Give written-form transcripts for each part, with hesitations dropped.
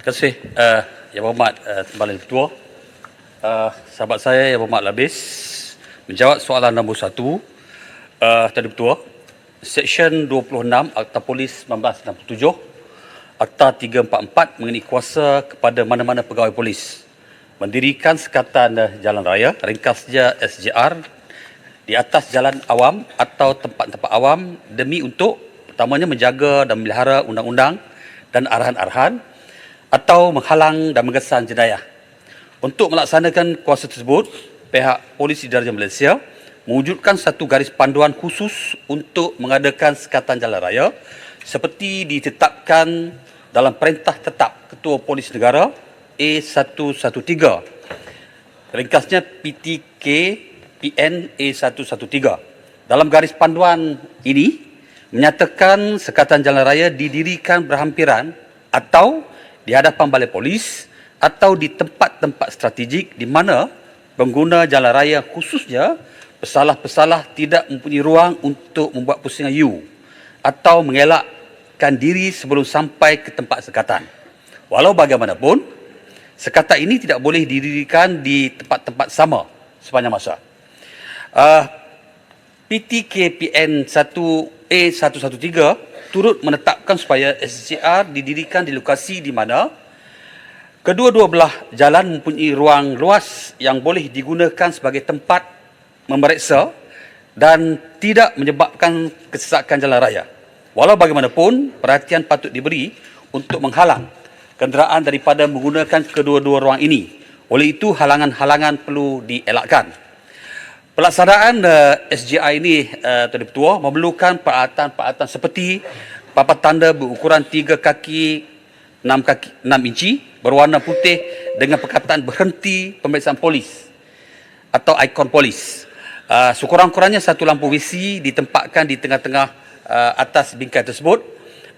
Terima kasih Yang Berhormat Timbalan Ketua. Sahabat saya Yang Berhormat Labis menjawab soalan nombor 1 Tadi Ketua. Seksyen 26 Akta Polis 1967, Akta 344 mengenai kuasa kepada mana-mana pegawai polis mendirikan sekatan jalan raya, ringkasnya SJR, di atas jalan awam atau tempat-tempat awam demi untuk pertamanya menjaga dan memelihara undang-undang dan arahan-arahan atau menghalang dan mengesan jenayah. Untuk melaksanakan kuasa tersebut, pihak Polis Diraja Malaysia mewujudkan satu garis panduan khusus untuk mengadakan sekatan jalan raya seperti ditetapkan dalam Perintah Tetap Ketua Polis Negara A113, ringkasnya PTK PN A113. Dalam garis panduan ini menyatakan sekatan jalan raya didirikan berhampiran atau di hadapan balai polis atau di tempat-tempat strategik di mana pengguna jalan raya khususnya pesalah-pesalah tidak mempunyai ruang untuk membuat pusingan U atau mengelakkan diri sebelum sampai ke tempat sekatan. Walau bagaimanapun, sekatan ini tidak boleh didirikan di tempat-tempat sama sepanjang masa. PTKPN 1A113 turut menetapkan supaya SJR didirikan di lokasi di mana kedua-dua belah jalan mempunyai ruang luas yang boleh digunakan sebagai tempat memeriksa dan tidak menyebabkan kesesakan jalan raya. Walau bagaimanapun, perhatian patut diberi untuk menghalang kenderaan daripada menggunakan kedua-dua ruang ini. Oleh itu, halangan-halangan perlu dielakkan. Pelaksanaan SJI ini, Tuan Ketua, memerlukan peralatan-peralatan seperti papan tanda berukuran 3 kaki 6 inci berwarna putih dengan perkataan berhenti pemeriksaan polis atau ikon polis. Sekurang-kurangnya satu lampu WC ditempatkan di tengah-tengah atas bingkai tersebut.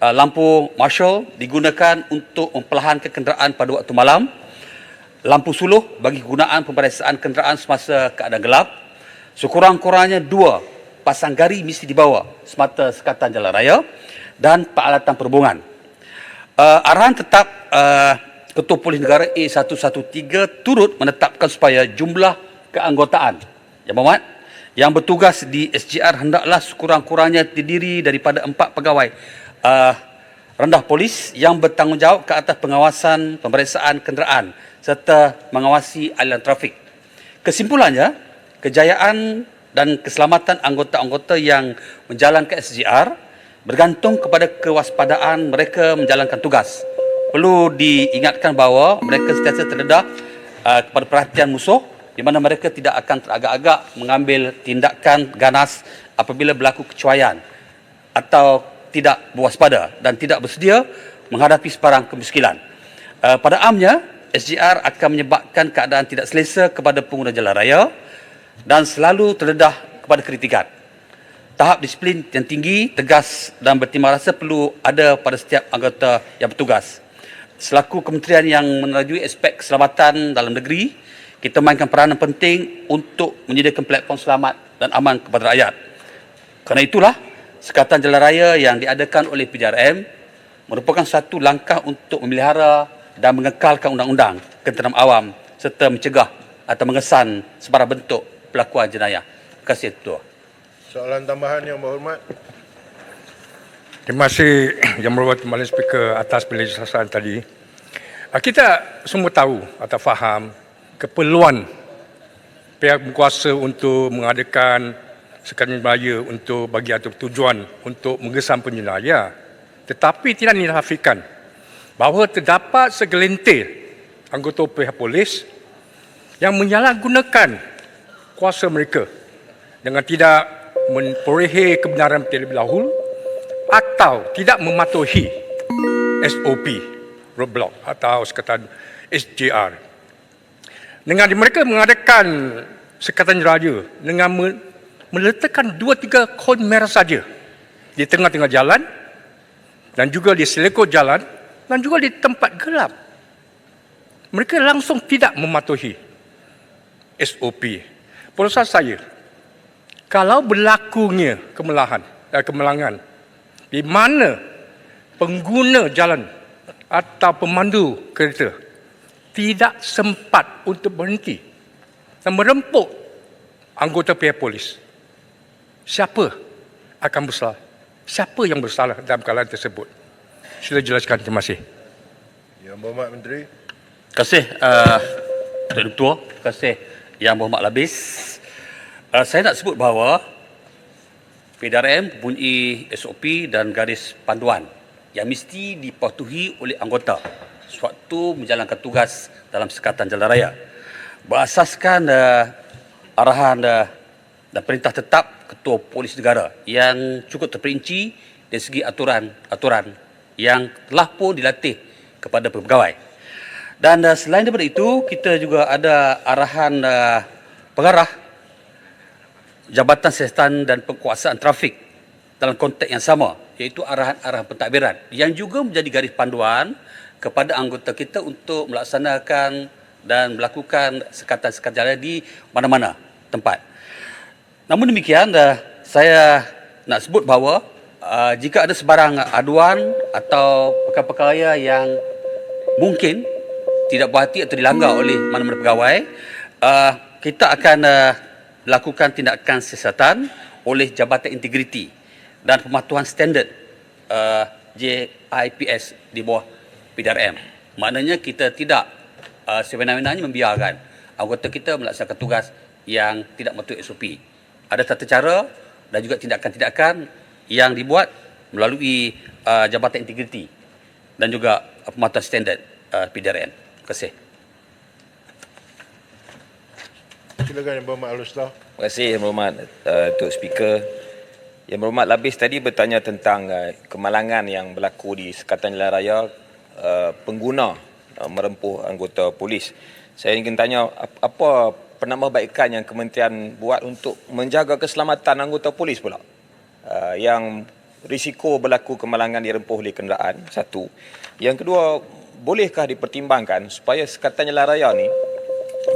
Lampu marshal digunakan untuk memperlahankan kenderaan pada waktu malam. Lampu suluh bagi kegunaan pemeriksaan kenderaan semasa keadaan gelap. Sekurang-kurangnya 2 pasang gari mesti dibawa semata sekatan jalan raya dan peralatan perhubungan. Arahan tetap Ketua Polis Negara A113 turut menetapkan supaya jumlah keanggotaan Yang Berhormat yang bertugas di SJR hendaklah sekurang-kurangnya terdiri daripada 4 pegawai rendah polis yang bertanggungjawab ke atas pengawasan pemeriksaan kenderaan serta mengawasi aliran trafik. Kesimpulannya, kejayaan dan keselamatan anggota-anggota yang menjalankan SJR bergantung kepada kewaspadaan mereka menjalankan tugas. Perlu diingatkan bahawa mereka sentiasa terdedah kepada perhatian musuh di mana mereka tidak akan teragak-agak mengambil tindakan ganas apabila berlaku kecuaian atau tidak berwaspada dan tidak bersedia menghadapi sebarang kemiskinan. Pada amnya, SJR akan menyebabkan keadaan tidak selesa kepada pengguna jalan raya dan selalu terdedah kepada kritikan. Tahap disiplin yang tinggi, tegas dan bertimbang rasa perlu ada pada setiap anggota yang bertugas. Selaku kementerian yang menerajui aspek keselamatan dalam negeri, kita mainkan peranan penting untuk menyediakan platform selamat dan aman kepada rakyat. Kerana itulah, sekatan jalan raya yang diadakan oleh PJRM merupakan satu langkah untuk memelihara dan mengekalkan undang-undang ketenteraan awam serta mencegah atau mengesan sebarang bentuk pelakuan jenayah. Terima kasih, Ketua. Soalan tambahan Yang Berhormat. Terima kasih Yang Berhormat Timbalan Speaker atas penjelasan tadi. Kita semua tahu atau faham keperluan pihak berkuasa untuk mengadakan sekatan raya untuk bagi atau tujuan untuk mengesan penjenayah. Tetapi tidak dinafikan bahawa terdapat segelintir anggota pihak polis yang menyalahgunakan kuasa mereka dengan tidak memperolehi kebenaran terlebih dahulu atau tidak mematuhi SOP roadblock atau sekatan SJR. Dengan mereka mengadakan sekatan raya dengan meletakkan 2-3 kon merah saja di tengah-tengah jalan dan juga di selekor jalan dan juga di tempat gelap. Mereka langsung tidak mematuhi SOP. Proses saya, kalau berlakunya kemelangan di mana pengguna jalan atau pemandu kereta tidak sempat untuk berhenti dan merempuk anggota pihak polis, siapa akan bersalah? Siapa yang bersalah dalam keadaan tersebut? Sila jelaskan. Terima kasih. Yang Berhormat Menteri. Terima kasih Tuan Ketua. Terima kasih Yang Berhormat Labis. Saya nak sebut bahawa PDRM mempunyai SOP dan garis panduan yang mesti dipatuhi oleh anggota sewaktu menjalankan tugas dalam Sekatan Jalan Raya. Berasaskan arahan dan perintah tetap Ketua Polis Negara yang cukup terperinci dari segi aturan yang telah pun dilatih kepada pegawai. Dan selain daripada itu, kita juga ada arahan pengarah Jabatan Siasatan dan Penguasaan Trafik dalam konteks yang sama, iaitu arahan-arahan pentadbiran yang juga menjadi garis panduan kepada anggota kita untuk melaksanakan dan melakukan sekatan-sekatan jalan di mana-mana tempat. Namun demikian, saya nak sebut bahawa jika ada sebarang aduan atau perkara-perkara yang mungkin tidak berhati atau dilanggar oleh mana-mana pegawai, kita akan lakukan tindakan siasatan oleh Jabatan Integriti dan Pematuhan Standard JIPS di bawah PDRM. Maknanya kita tidak sewenang-wenangnya membiarkan anggota kita melaksanakan tugas yang tidak mematuhi SOP. Ada tata cara dan juga tindakan-tindakan yang dibuat melalui Jabatan Integriti dan juga Pematuhan Standard PDRM. Terima kasih. Silakan Yang Berhormat Alustar. Terima kasih Yang Berhormat Datuk Speaker. Yang Berhormat Labis tadi bertanya tentang kemalangan yang berlaku di Sekatan Jalan Raya pengguna merempuh anggota polis. Saya ingin tanya apa penambahbaikan yang kementerian buat untuk menjaga keselamatan anggota polis pula yang risiko berlaku kemalangan dirempuh oleh kenderaan, satu. Yang kedua, bolehkah dipertimbangkan supaya Sekatan Jalan Raya ni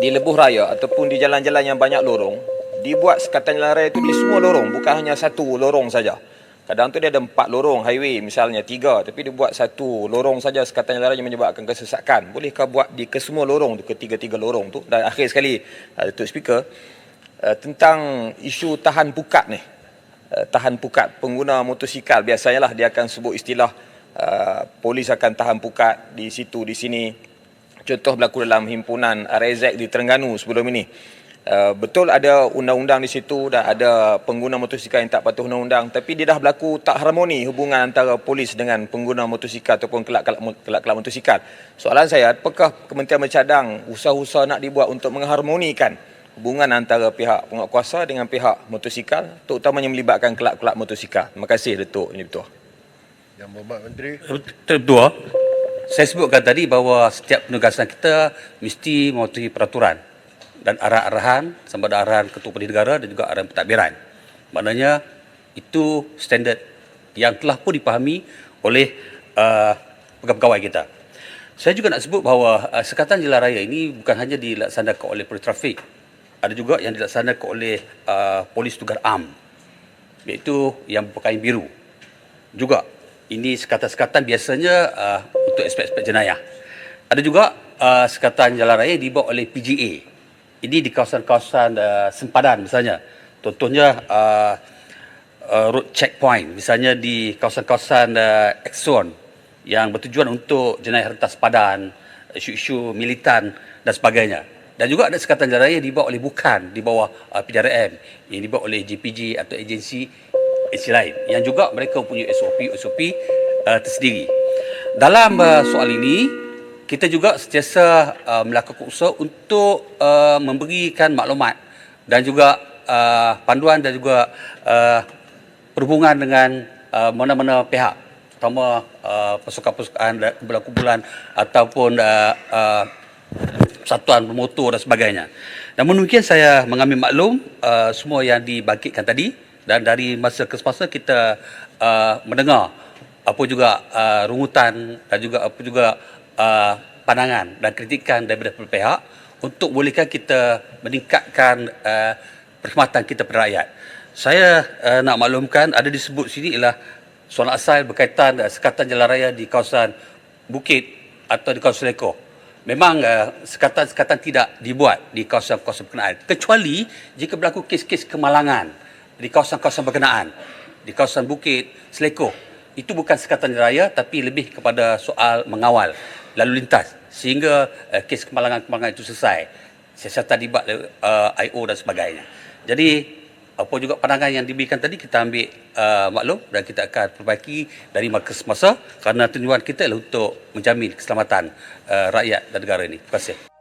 di lebuh raya ataupun di jalan-jalan yang banyak lorong, dibuat Sekatan Jalan Raya itu di semua lorong, bukan hanya satu lorong saja. Kadang tu dia ada 4 lorong highway, misalnya 3, tapi dibuat satu lorong saja Sekatan Jalan Raya menyebabkan kesesakan. Bolehkah buat di ke semua lorong tu, ketiga-tiga lorong tu? Dan akhir sekali, Datuk Speaker, tentang isu tahan pukat ni. Tahan pukat, pengguna motosikal biasanya lah dia akan sebut istilah polis akan tahan pukat di situ, di sini. Contoh berlaku dalam himpunan RAZ di Terengganu sebelum ini. Betul ada undang-undang di situ dan ada pengguna motosikal yang tak patuh undang-undang, tapi dia dah berlaku tak harmoni hubungan antara polis dengan pengguna motosikal ataupun kelak-kelak motosikal. Soalan saya, apakah Kementerian bercadang usaha-usaha nak dibuat untuk mengharmonikan hubungan antara pihak penguatkuasa dengan pihak motosikal, terutamanya melibatkan kelak-kelak motosikal? Terima kasih Datuk Yang Bertuah. Yang Berhormat Menteri. Tertua, saya sebutkan tadi bahawa setiap penugasan kita mesti mematuhi peraturan dan arahan-arahan sama ada arahan Ketua Polis Negara dan juga arahan pentadbiran. Maknanya itu standard yang telah pun dipahami oleh pegawai kita. Saya juga nak sebut bahawa Sekatan Jalan Raya ini bukan hanya dilaksanakan oleh polis trafik, ada juga yang dilaksanakan oleh polis tugas am, iaitu yang berpakaian biru. Juga ini sekatan-sekatan biasanya untuk aspek-aspek jenayah. Ada juga Sekatan Jalan Raya dibawa oleh PGA. Ini di kawasan-kawasan sempadan misalnya. Contohnya road checkpoint, misalnya di kawasan-kawasan Exxon yang bertujuan untuk jenayah rentas padan, isu-isu militan dan sebagainya. Dan juga ada Sekatan Jalan Raya dibawa oleh bukan di bawah PDRM, yang dibawa oleh JPJ atau agensi lain yang juga mereka punya SOP tersendiri. Dalam soal ini kita juga sentiasa melakukan usaha untuk memberikan maklumat dan juga panduan dan juga perhubungan dengan mana-mana pihak, terutama pasukan-pasukan kumpulan ataupun satuan bermotor dan sebagainya. Namun mungkin saya mengambil maklum semua yang dibangkitkan tadi, dan dari masa ke semasa kita mendengar apa juga rungutan dan juga apa juga pandangan dan kritikan daripada pihak untuk bolehkan kita meningkatkan perkhidmatan kita kepada rakyat. Saya nak maklumkan ada disebut sini ialah soalan asal berkaitan Sekatan Jalan Raya di kawasan bukit atau di kawasan Seleko. Memang sekatan-sekatan tidak dibuat di kawasan-kawasan berkenaan. Kecuali jika berlaku kes-kes kemalangan di kawasan-kawasan berkenaan. Di kawasan bukit, Seleko. Itu bukan sekatan raya tapi lebih kepada soal mengawal lalu lintas. Sehingga kes kemalangan-kemalangan itu selesai. Siasatan dibuat IO dan sebagainya. Jadi, apa juga pandangan yang diberikan tadi kita ambil maklum dan kita akan perbaiki dari masa ke masa kerana tujuan kita adalah untuk menjamin keselamatan rakyat dan negara ini. Terima kasih.